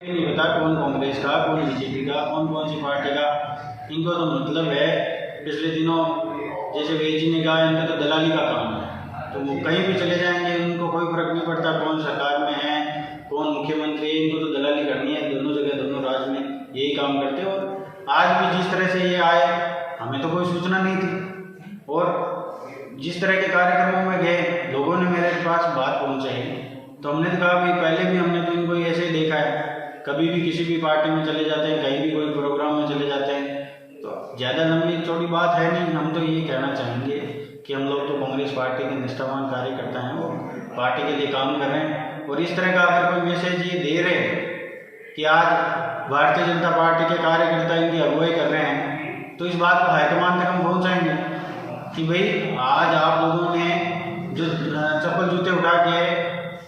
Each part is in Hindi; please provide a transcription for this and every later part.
नहीं पता कौन कांग्रेस का, कौन बीजेपी का, कौन कौन सी पार्टी का। इनको तो मतलब है पिछले दिनों जैसे वेद जी ने कहा, इनका तो दलाली का काम है, तो वो कहीं भी चले जाएंगे, उनको कोई फर्क नहीं पड़ता कौन सरकार में है, कौन मुख्यमंत्री है। इनको तो दलाली करनी है, दोनों जगह दोनों राज्य में यही काम करते हैं। और आज भी जिस तरह से ये आए, हमें तो कोई सूचना नहीं थी, और जिस तरह के कार्यक्रमों में गए, लोगों ने मेरे पास बात पहुँचाई, तो हमने तो कहा भाई पहले भी हमने तो इनको ऐसे ही देखा है, कभी भी किसी भी पार्टी में चले जाते हैं, कहीं भी कोई प्रोग्राम में चले जाते हैं। तो ज़्यादा लंबी चौड़ी बात है नहीं, हम तो ये कहना चाहेंगे कि हम लोग तो कांग्रेस पार्टी के निष्ठावान कार्यकर्ता हैं, वो पार्टी के लिए काम कर रहे हैं। और इस तरह का अगर कोई मैसेज ये दे रहे हैं कि आज भारतीय जनता पार्टी के कार्यकर्ता इनकी अगुवाई कर रहे हैं, तो इस बात को हाईकमान तक हम पहुँचाएंगे कि भाई आज आप लोगों ने जो चप्पल जूते उठा के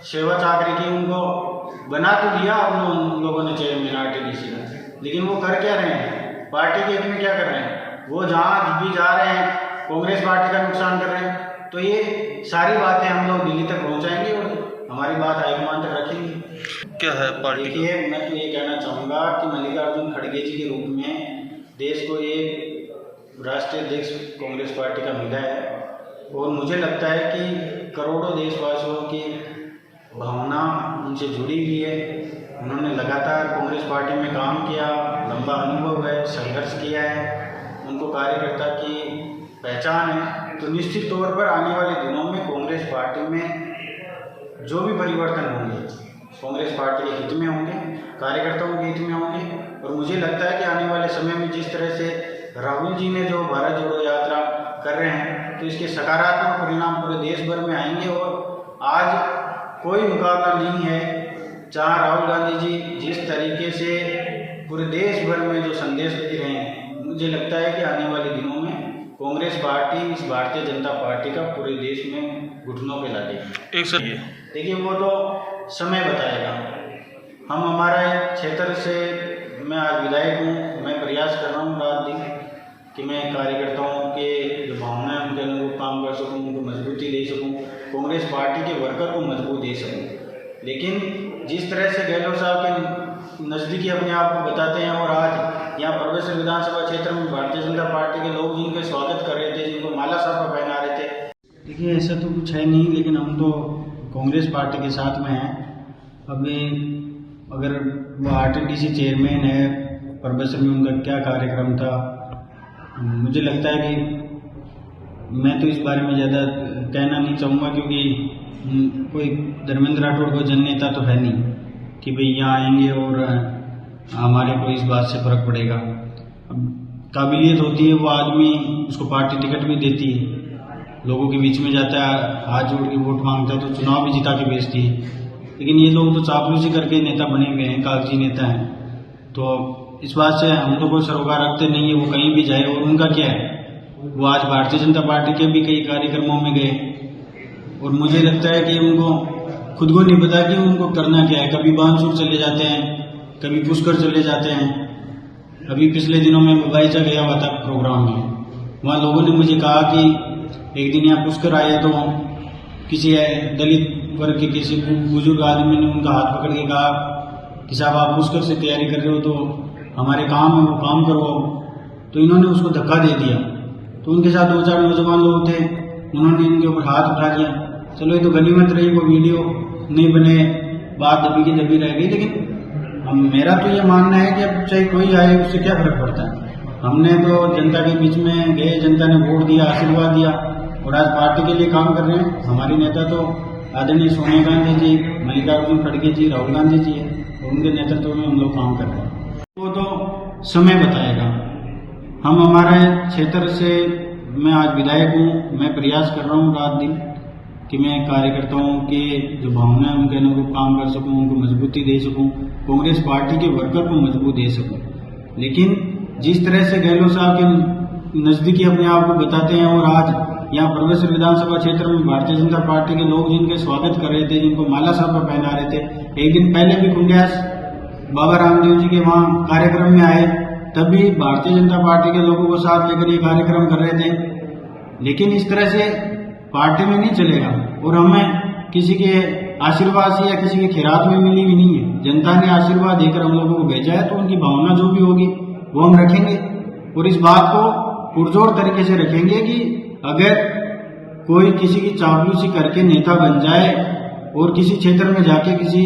सेवा चाकरी की, उनको बना तो दिया उन लोगों ने चेयरमैन आरटीडीसी का, लेकिन वो कर क्या रहे हैं, पार्टी के हित में क्या कर रहे हैं। वो जहाँ भी जा रहे हैं कांग्रेस पार्टी का नुकसान कर रहे हैं। तो ये सारी बातें हम लोग दिल्ली तक पहुँचाएंगे और हमारी बात हाईकमान तक रखेंगे। क्या है पार्टी? देखिए, मैं तो ये कहना चाहूँगा कि मल्लिकार्जुन खड़गे जी के रूप में देश को एक राष्ट्रीय अध्यक्ष कांग्रेस पार्टी का मिला है, और मुझे लगता है कि करोड़ों देशवासियों की भावना उनसे जुड़ी हुई है। उन्होंने लगातार कांग्रेस पार्टी में काम किया, लंबा अनुभव है, संघर्ष किया है, उनको कार्यकर्ता की पहचान है। तो निश्चित तौर पर आने वाले दिनों में कांग्रेस पार्टी में जो भी परिवर्तन होंगे, कांग्रेस पार्टी के हित में होंगे, कार्यकर्ताओं के हित में होंगे। और मुझे लगता है कि आने वाले समय में जिस तरह से राहुल जी ने जो भारत जोड़ो यात्रा कर रहे हैं, तो इसके सकारात्मक परिणाम पूरे देश भर में आएंगे। और आज कोई मुकाबला नहीं है, जहाँ राहुल गांधी जी जिस तरीके से पूरे देश भर में जो संदेश दे रहे हैं, मुझे लगता है कि आने वाले दिनों में कांग्रेस पार्टी इस भारतीय जनता पार्टी का पूरे देश में घुटनों पे ला देगी। एक सर देखिए, वो तो समय बताएगा। हम हमारे क्षेत्र से, मैं आज विधायक हूँ, मैं प्रयास कर रहा हूँ रात दिन कि मैं कार्यकर्ताओं के जो भावना है उनके अनुरूप काम कर सकूं, उनको मजबूती दे सकूं, कांग्रेस पार्टी के वर्कर को मजबूत दे सकूं। लेकिन जिस तरह से गहलोत साहब के नज़दीकी अपने आप को बताते हैं, और आज यहाँ परमेश्वर विधानसभा क्षेत्र में भारतीय जनता पार्टी के लोग जिनके स्वागत कर रहे थे, जिनको माला साहब पहना रहे थे, देखिए ऐसा तो कुछ है नहीं, लेकिन हम तो कांग्रेस पार्टी के साथ में हैं। अभी अगर वो आरटीडीसी चेयरमैन है, परमेश्वर में उनका क्या कार्यक्रम था, मुझे लगता है कि मैं तो इस बारे में ज़्यादा कहना नहीं चाहूँगा, क्योंकि कोई धर्मेंद्र राठौड़ को जननेता तो है नहीं कि भाई यहाँ आएंगे और हमारे को इस बात से फर्क पड़ेगा। अब काबिलियत होती है, वो आदमी उसको पार्टी टिकट भी देती है, लोगों के बीच में जाता है, हाथ जोड़ के वोट मांगता है, तो चुनाव भी जिता के भेजती है। लेकिन ये लोग तो चापलूसी करके नेता बने हुए हैं, कागजी नेता हैं। तो इस बात से हम तो कोई सरोकार रखते नहीं है, वो कहीं भी जाए। और उनका क्या है, वो आज भारतीय जनता पार्टी के भी कई कार्यक्रमों में गए, और मुझे लगता है कि उनको खुद को नहीं पता कि उनको करना क्या है। कभी बांसुर चले जाते हैं, कभी पुष्कर चले जाते हैं। अभी पिछले दिनों में बगीचा गया हुआ था प्रोग्राम में, वहाँ लोगों ने मुझे कहा कि एक दिन यहाँ पुष्कर आए, तो किसी दलित वर्ग के किसी बुजुर्ग आदमी ने उनका हाथ पकड़ के कहा कि साहब आप पुष्कर से तैयारी कर रहे हो, तो हमारे काम है वो काम करो। तो इन्होंने उसको धक्का दे दिया। तो उनके साथ 2-4 नौजवान लोग थे, उन्होंने इनके ऊपर हाथ उठा लिया। चलो ये तो गनीमत रही, वो वीडियो नहीं बने, बात दबी की दबी रह गई। लेकिन मेरा तो ये मानना है कि अब चाहे कोई आए, उससे क्या फर्क पड़ता है। हमने तो जनता के बीच में गए, जनता ने वोट दिया, आशीर्वाद दिया, और आज पार्टी के लिए काम कर रहे हैं। हमारी नेता तो आदरणीय सोनिया गांधी जी, मल्लिकार्जुन खड़गे जी, राहुल गांधी जी है, और उनके नेतृत्व में हम लोग काम कर रहे हैं। वो तो समय बताएगा। हम हमारे क्षेत्र से, मैं आज विधायक हूँ, मैं प्रयास कर रहा हूँ रात दिन कि मैं कार्यकर्ताओं के जो भावना है उनके अनुरूप काम कर सकूं, उनको मजबूती दे सकूं, कांग्रेस पार्टी के वर्कर को मजबूत दे सकूं। लेकिन जिस तरह से गहलोत साहब के नज़दीकी अपने आप को बताते हैं, और आज यहाँ परमेश्वर विधानसभा क्षेत्र में भारतीय जनता पार्टी के लोग जिनके स्वागत कर रहे थे, जिनको माला साहब पर पहना रहे थे, एक दिन पहले भी कुंडियास बाबा रामदेव जी के वहाँ कार्यक्रम में आए, तब भी भारतीय जनता पार्टी के लोगों को साथ लेकर ये कार्यक्रम कर रहे थे। लेकिन इस तरह से पार्टी में नहीं चलेगा, और हमें किसी के आशीर्वाद से या किसी के खैरात में मिली भी नहीं है। जनता ने आशीर्वाद देकर हम लोगों को भेजा है, तो उनकी भावना जो भी होगी वो हम रखेंगे और इस बात को पुरजोर तरीके से रखेंगे कि अगर कोई किसी की चापलूसी करके नेता बन जाए और किसी क्षेत्र में जाके किसी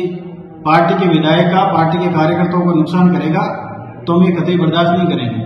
पार्टी के विधायक का, पार्टी के कार्यकर्ताओं को नुकसान करेगा तो हम ये कतई बर्दाश्त नहीं करेंगे।